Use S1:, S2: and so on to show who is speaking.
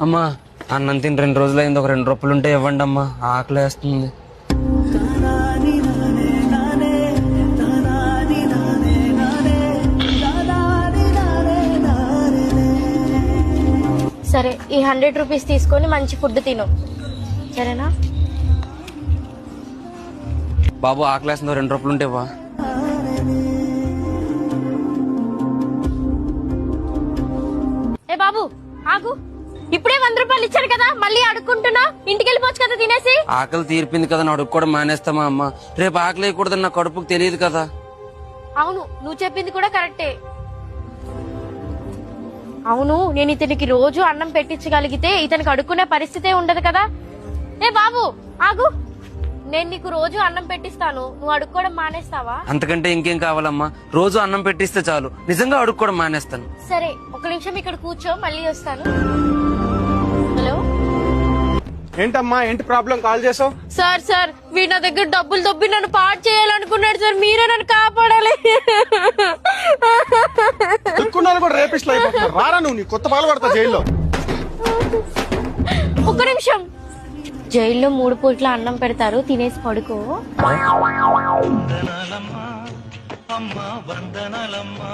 S1: అమ్మా అన్నం తిని 2 రోజులైంది, ఒక 2 రూపాయలు ఉంటే ఇవ్వండి అమ్మా, ఆకలేస్తుంది.
S2: సరే, ఈ 100 రూపీస్ తీసుకొని మంచి ఫుడ్ తిను, సరేనా?
S1: బాబు ఆకలేస్తుంది, 2 రూపాయలు ఉంటే ఇవ్వా.
S2: ఏ బాబు ఆగు, ఇప్పుడే 100 రూపాయలు ఇచ్చాను కదా, మళ్ళీ అడుక్కుంటున్నా. ఇంటికి వెళ్ళిపోవచ్చు కదా తినేసి.
S1: ఆకలి తీర్పింది కదా, అడుగు కూడా మానేస్తామా అమ్మా? రేపు ఆకలి వేయకూడదని నా కడుపుకు తెలియదు కదా.
S2: అవును, నువ్వు చెప్పింది కూడా కరెక్టే. అవును, నేను ఇతనికి రోజు అన్నం పెట్టించగలిగితే ఇతనికి అడుక్కునే పరిస్థితే ఉండదు కదా. ఏ బాబు ఆగు, నేను నీకు రోజు అన్నం పెట్టిస్తాను, నువ్వు అడుక్కోవడం మానేస్తావా?
S1: అంతకంటే ఇంకేం కావాలమ్మా? రోజు అన్నం పెట్టిస్తే చాలు, నిజంగా అడుక్కోవడం మానేస్తాను.
S2: సరే, ఒక నిమిషం ఇక్కడ కూర్చో, మళ్ళీ వస్తాను. హలో
S3: ఏంటమ్మా, ఏంటి ప్రాబ్లం? కాల్ చేసావు?
S2: సార్, సార్ వీడు నా దగ్గర డబ్బులు దొబ్బి నన్ను పాడు చేయాలనుకున్నాడు సార్, మీరే నన్ను కాపాడాలి.
S3: దిక్కున్నాను కూడా రేపిస్ట్లు అయిపోతున్నారు. రారా నువ్వు, నీ కొత్త పాలు పడతా జైల్లో.
S2: ఒక్క నిమిషం, జైల్లో 3 పూట్ల అన్నం పెడతారు, తినేసి పడుకో.
S4: వందనాలమ్మా, అమ్మా వందనాలమ్మా.